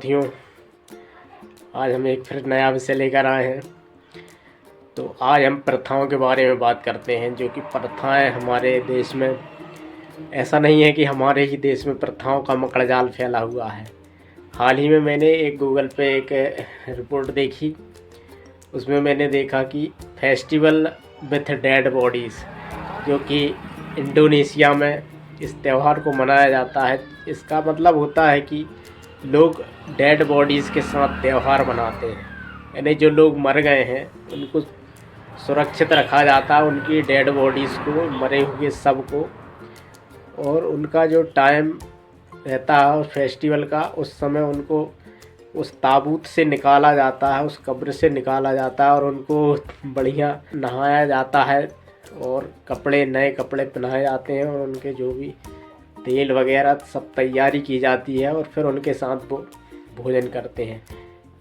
साथियों, आज हम एक फिर नया विषय लेकर आए हैं। तो आज हम प्रथाओं के बारे में बात करते हैं, जो कि प्रथाएं हमारे देश में, ऐसा नहीं है कि हमारे ही देश में प्रथाओं का मकड़जाल फैला हुआ है। हाल ही में मैंने एक गूगल पे एक रिपोर्ट देखी, उसमें मैंने देखा कि फेस्टिवल विथ डेड बॉडीज़, जो कि इंडोनेशिया में इस त्यौहार को मनाया जाता है। इसका मतलब होता है कि लोग डेड बॉडीज़ के साथ त्यौहार मनाते हैं, यानी जो लोग मर गए हैं उनको सुरक्षित रखा जाता है, उनकी डेड बॉडीज़ को, मरे हुए सब को, और उनका जो टाइम रहता है उस फेस्टिवल का, उस समय उनको उस ताबूत से निकाला जाता है, उस कब्र से निकाला जाता है और उनको बढ़िया नहाया जाता है और नए कपड़े पहनाए जाते हैं और उनके जो भी तेल वगैरह सब तैयारी की जाती है और फिर उनके साथ वो भोजन करते हैं।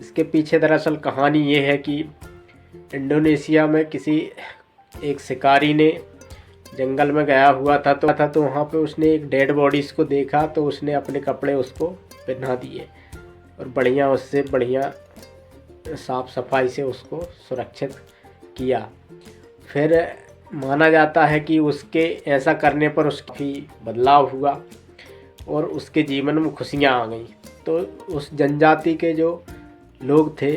इसके पीछे दरअसल कहानी ये है कि इंडोनेशिया में किसी एक शिकारी ने जंगल में गया हुआ था तो वहाँ पे उसने एक डेड बॉडीज़ को देखा, तो उसने अपने कपड़े उसको पहना दिए और बढ़िया साफ़ सफाई से उसको सुरक्षित किया। फिर माना जाता है कि उसके ऐसा करने पर उसकी बदलाव हुआ और उसके जीवन में खुशियाँ आ गई। तो उस जनजाति के जो लोग थे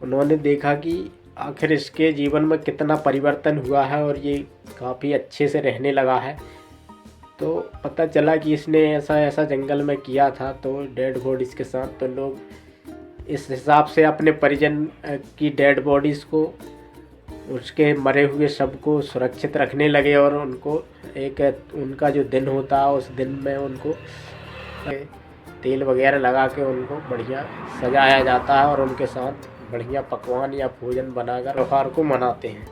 उन्होंने देखा कि आखिर इसके जीवन में कितना परिवर्तन हुआ है और ये काफ़ी अच्छे से रहने लगा है। तो पता चला कि इसने ऐसा जंगल में किया था, तो डेड बॉडीज़ के साथ, तो लोग इस हिसाब से अपने परिजन की डेड बॉडीज़ को, उसके मरे हुए शव को सुरक्षित रखने लगे और उनको उनका जो दिन होता है उस दिन में उनको तेल वगैरह लगा के उनको बढ़िया सजाया जाता है और उनके साथ बढ़िया पकवान या भोजन बनाकर त्योहार को मनाते हैं।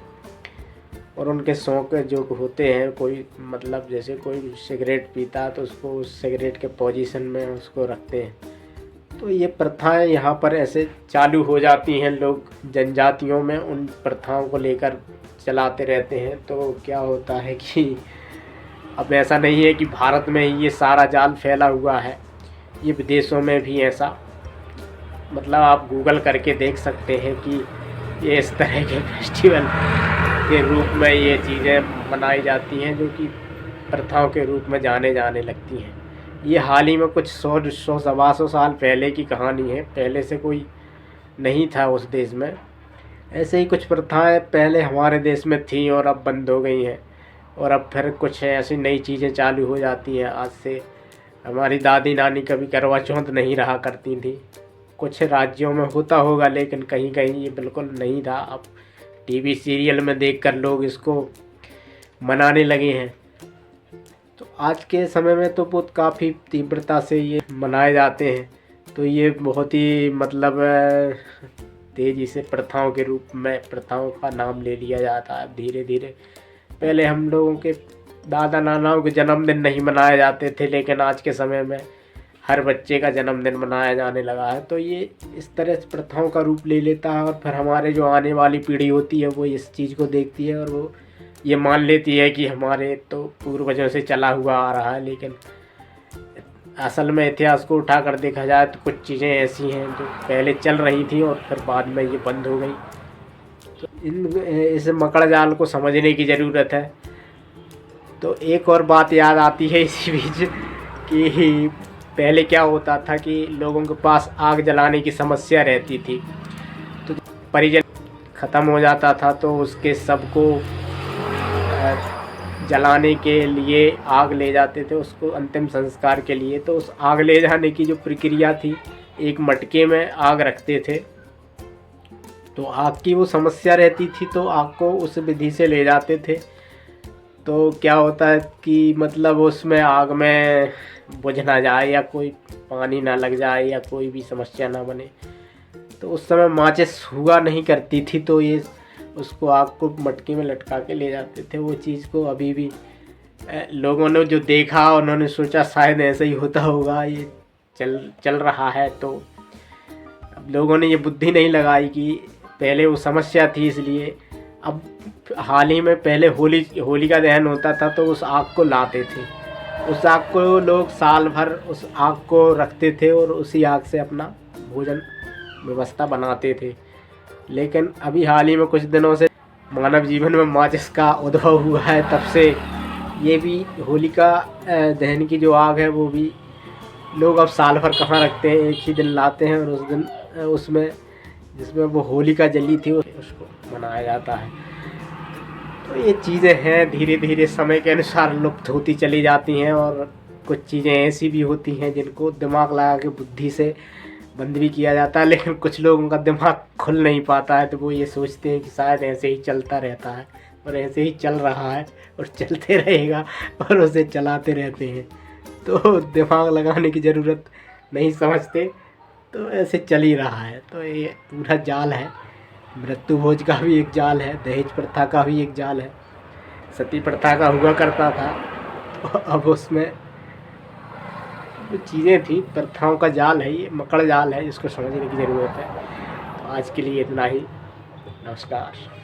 और उनके शौक जो होते हैं, कोई मतलब जैसे कोई सिगरेट पीता है तो उसको उस सिगरेट के पोजीशन में उसको रखते हैं। तो ये प्रथाएं यहाँ पर ऐसे चालू हो जाती हैं, लोग जनजातियों में उन प्रथाओं को लेकर चलाते रहते हैं। तो क्या होता है कि अब ऐसा नहीं है कि भारत में ही ये सारा जाल फैला हुआ है, ये विदेशों में भी ऐसा, मतलब आप गूगल करके देख सकते हैं कि ये इस तरह के फेस्टिवल के रूप में ये चीज़ें मनाई जाती हैं, जो कि प्रथाओं के रूप में जाने लगती हैं। ये हाल ही में कुछ 100-125 साल पहले की कहानी है, पहले से कोई नहीं था उस देश में। ऐसे ही कुछ प्रथाएं पहले हमारे देश में थी और अब बंद हो गई हैं, और अब फिर कुछ ऐसी नई चीज़ें चालू हो जाती हैं। आज से हमारी दादी नानी कभी करवा चौथ नहीं रहा करती थी। कुछ राज्यों में होता होगा, लेकिन कहीं कहीं ये बिल्कुल नहीं था। अब टीवी सीरियल में देखकर लोग इसको मनाने लगे हैं। तो आज के समय में तो बहुत काफ़ी तीव्रता से ये मनाए जाते हैं। तो ये बहुत ही मतलब तेज़ी से प्रथाओं के रूप में प्रथाओं का नाम ले लिया जाता है धीरे धीरे। पहले हम लोगों के दादा नानाओं के जन्मदिन नहीं मनाए जाते थे, लेकिन आज के समय में हर बच्चे का जन्मदिन मनाया जाने लगा है। तो ये इस तरह से प्रथाओं का रूप ले लेता है और फिर हमारे जो आने वाली पीढ़ी होती है वो इस चीज़ को देखती है और वो ये मान लेती है कि हमारे तो पूर्वजों से चला हुआ आ रहा है। लेकिन असल में इतिहास को उठाकर देखा जाए तो कुछ चीज़ें ऐसी हैं जो पहले चल रही थी और फिर बाद में ये बंद हो गई। तो इस मकड़जाल को समझने की ज़रूरत है। तो एक और बात याद आती है इसी बीच कि पहले क्या होता था कि लोगों के पास आग जलाने की समस्या रहती थी, तो परिजन ख़त्म हो जाता था तो उसके सबको जलाने के लिए आग ले जाते थे, उसको अंतिम संस्कार के लिए। तो उस आग ले जाने की जो प्रक्रिया थी, एक मटके में आग रखते थे, तो आग की वो समस्या रहती थी तो आग को उस विधि से ले जाते थे। तो क्या होता है कि मतलब उसमें आग में बुझ ना जाए या कोई पानी ना लग जाए या कोई भी समस्या ना बने। तो उस समय माचिस हुआ नहीं करती थी, तो ये उसको आग को मटके में लटका के ले जाते थे। वो चीज़ को अभी भी लोगों ने जो देखा उन्होंने सोचा शायद ऐसा ही होता होगा, ये चल रहा है। तो अब लोगों ने ये बुद्धि नहीं लगाई कि पहले वो समस्या थी इसलिए। अब हाल ही में पहले होली का दहन होता था तो उस आग को लाते थे, उस आग को लोग साल भर उस आग को रखते थे और उसी आग से अपना भोजन व्यवस्था बनाते थे। लेकिन अभी हाल ही में कुछ दिनों से मानव जीवन में माचिस का उद्भव हुआ है, तब से ये भी होलिका दहन की जो आग है वो भी लोग अब साल भर कहाँ रखते हैं, एक ही दिन लाते हैं और उस दिन उसमें जिसमें वो होलिका जली थी उसको मनाया जाता है। तो ये चीज़ें हैं धीरे धीरे समय के अनुसार लुप्त होती चली जाती हैं, और कुछ चीज़ें ऐसी भी होती हैं जिनको दिमाग लगा के बुद्धि से बंद भी किया जाता है, लेकिन कुछ लोगों का दिमाग खुल नहीं पाता है, तो वो ये सोचते हैं कि शायद ऐसे ही चलता रहता है, और ऐसे ही चल रहा है और चलते रहेगा, और उसे चलाते रहते हैं। तो दिमाग लगाने की ज़रूरत नहीं समझते, तो ऐसे चल ही रहा है। तो ये पूरा जाल है, मृत्यु भोज का भी एक जाल है, दहेज प्रथा का भी एक जाल है, सती प्रथा का हुआ करता था, तो अब उसमें जो चीज़ें थी प्रथाओं का जाल है, ये मकड़ जाल है, जिसको समझने की ज़रूरत है। तो आज के लिए इतना ही। नमस्कार।